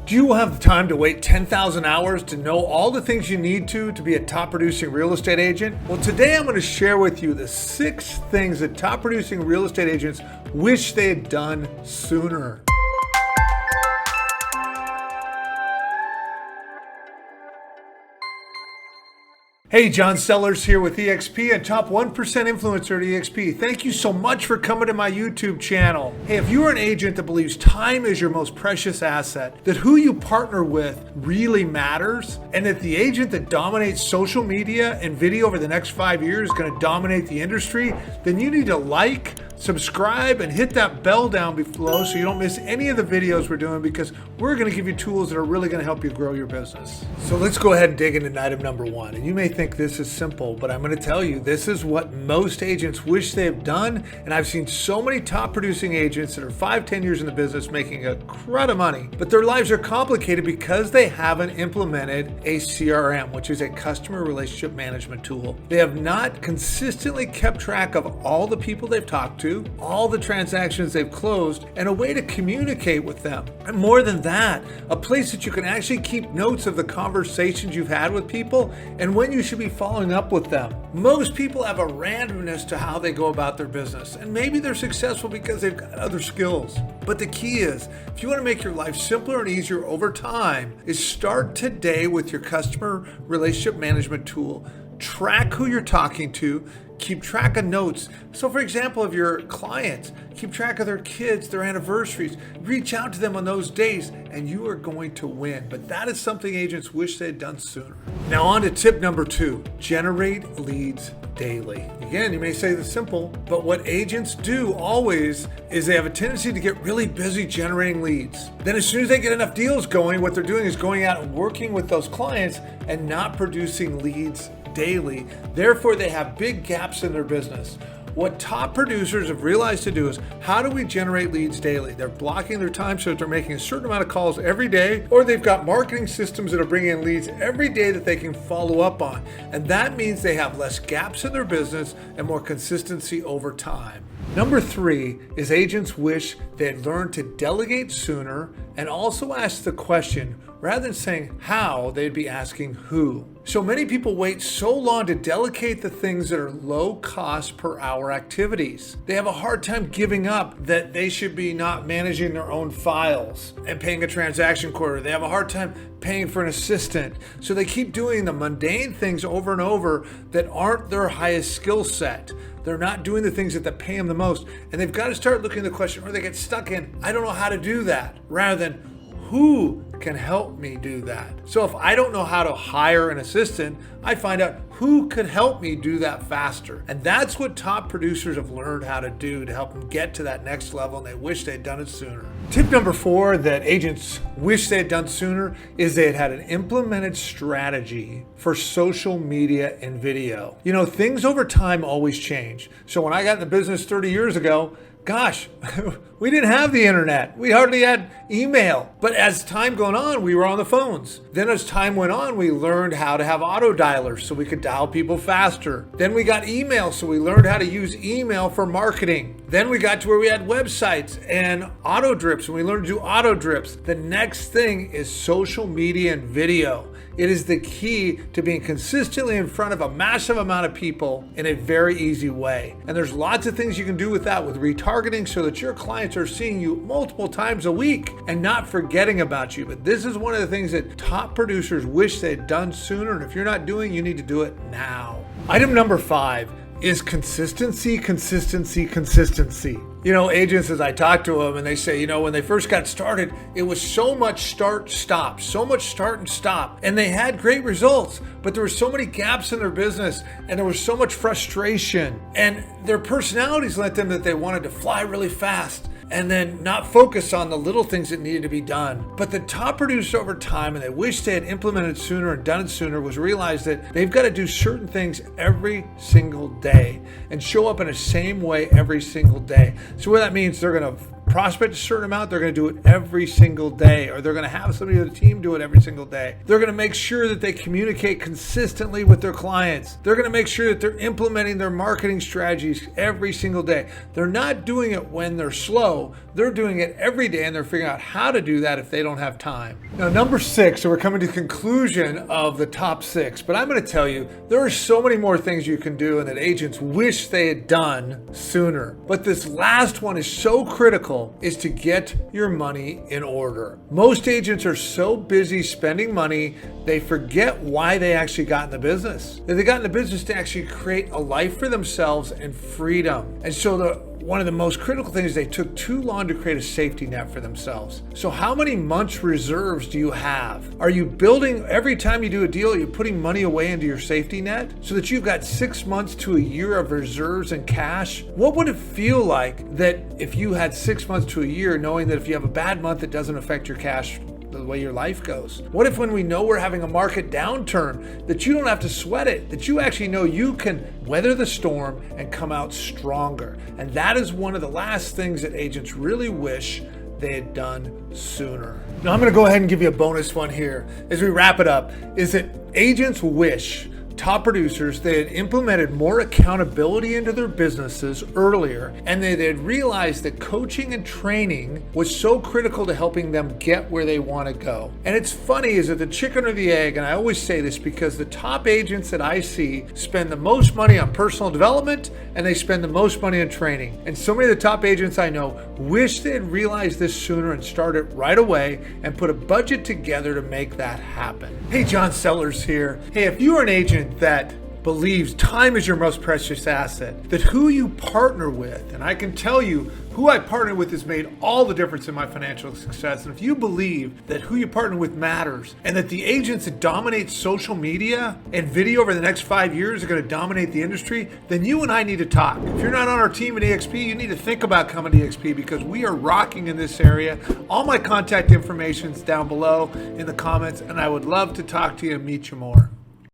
Do you have the time to wait 10,000 hours to know all the things you need to be a top producing real estate agent? Well, today I'm going to share with you the 6 things that top producing real estate agents wish they had done sooner. Hey, John Sellers here with eXp and Top 1% Influencer at eXp. Thank you so much for coming to my YouTube channel. Hey, if you're an agent that believes time is your most precious asset, that who you partner with really matters, and that the agent that dominates social media and video over the next 5 years is going to dominate the industry, then you need to like, subscribe, and hit that bell down below so you don't miss any of the videos we're doing, because we're going to give you tools that are really going to help you grow your business. So let's go ahead and dig into item number 1. And you may think this is simple, but I'm going to tell you this is what most agents wish they have done. And I've seen so many top producing agents that are 5-10 years in the business making a crud of money, but their lives are complicated because they haven't implemented a CRM, which is a customer relationship management tool. They have not consistently kept track of all the people they've talked to, all the transactions they've closed, and a way to communicate with them. And more than that, a place that you can actually keep notes of the conversations you've had with people and when you should be following up with them. Most people have a randomness to how they go about their business, and maybe they're successful because they've got other skills. But the key is, if you want to make your life simpler and easier over time, is start today with your customer relationship management tool. Track who you're talking to, keep track of notes. So for example, of your clients, keep track of their kids, their anniversaries, reach out to them on those days, and you are going to win. But that is something agents wish they had done sooner. Now on to tip number 2, generate leads daily. Again, you may say it's simple, but what agents do always is they have a tendency to get really busy generating leads. Then as soon as they get enough deals going, what they're doing is going out and working with those clients and not producing leads daily. Therefore, they have big gaps in their business. What top producers have realized to do is, how do we generate leads daily? They're blocking their time so that they're making a certain amount of calls every day, or they've got marketing systems that are bringing in leads every day that they can follow up on. And that means they have less gaps in their business and more consistency over time. Number 3 is agents wish they had learned to delegate sooner and also ask the question, rather than saying how, they'd be asking who. So many people wait so long to delegate the things that are low cost per hour activities. They have a hard time giving up that they should be not managing their own files and paying a transaction coordinator. They have a hard time paying for an assistant. So they keep doing the mundane things over and over that aren't their highest skill set. They're not doing the things that pay them the most. And they've got to start looking at the question, or they get stuck in, I don't know how to do that, rather than who can help me do that. So if I don't know how to hire an assistant, I find out who could help me do that faster. And that's what top producers have learned how to do to help them get to that next level, and they wish they'd done it sooner. Tip number 4 that agents wish they had done sooner is they had an implemented strategy for social media and video. You know, things over time always change. So when I got in the business 30 years ago, gosh, we didn't have the internet. We hardly had email. But as time went on, we were on the phones. Then as time went on, we learned how to have auto dialers so we could dial people faster. Then we got email, so we learned how to use email for marketing. Then we got to where we had websites and auto drips, and we learned to do auto drips. The next thing is social media and video. It is the key to being consistently in front of a massive amount of people in a very easy way. And there's lots of things you can do with that, with retargeting, so that your clients are seeing you multiple times a week and not forgetting about you. But this is one of the things that top producers wish they'd done sooner. And if you're not doing, you need to do it now. Item number 5 is consistency, consistency, consistency. You know, agents, as I talk to them, and they say, you know, when they first got started, it was so much start, stop, so much start and stop. And they had great results, but there were so many gaps in their business, and there was so much frustration. And their personalities led them that they wanted to fly really fast and then not focus on the little things that needed to be done. But the top producer over time, and they wish they had implemented sooner and done it sooner, was realize that they've got to do certain things every single day and show up in the same way every single day. So what that means, they're going to prospect a certain amount, they're going to do it every single day, or they're going to have somebody on the team do it every single day. They're going to make sure that they communicate consistently with their clients. They're going to make sure that they're implementing their marketing strategies every single day. They're not doing it when they're slow. They're doing it every day, and they're figuring out how to do that if they don't have time. Now, number 6, so we're coming to the conclusion of the top 6, but I'm going to tell you there are so many more things you can do and that agents wish they had done sooner. But this last one is so critical, is to get your money in order. Most agents are so busy spending money, they forget why they actually got in the business. They got in the business to actually create a life for themselves and freedom. And so one of the most critical things is they took too long to create a safety net for themselves. So how many months reserves do you have? Are you building, every time you do a deal, are you putting money away into your safety net so that you've got 6 months to a year of reserves and cash? What would it feel like that if you had 6 months to a year, knowing that if you have a bad month, it doesn't affect your cash the way your life goes? What if when we know we're having a market downturn, that you don't have to sweat it, that you actually know you can weather the storm and come out stronger? And that is one of the last things that agents really wish they had done sooner. Now I'm going to go ahead and give you a bonus one here as we wrap it up, is that agents wish top producers, they had implemented more accountability into their businesses earlier, and they had realized that coaching and training was so critical to helping them get where they want to go. And it's funny, is it the chicken or the egg? And I always say this because the top agents that I see spend the most money on personal development and they spend the most money on training. And so many of the top agents I know wish they had realized this sooner and started right away and put a budget together to make that happen. Hey, John Sellers here. Hey, if you're an agent that believes time is your most precious asset, that who you partner with, and I can tell you who I partner with has made all the difference in my financial success. And if you believe that who you partner with matters, and that the agents that dominate social media and video over the next 5 years are going to dominate the industry, then you and I need to talk. If you're not on our team at EXP, you need to think about coming to EXP because we are rocking in this area. All my contact information is down below in the comments, and I would love to talk to you and meet you more.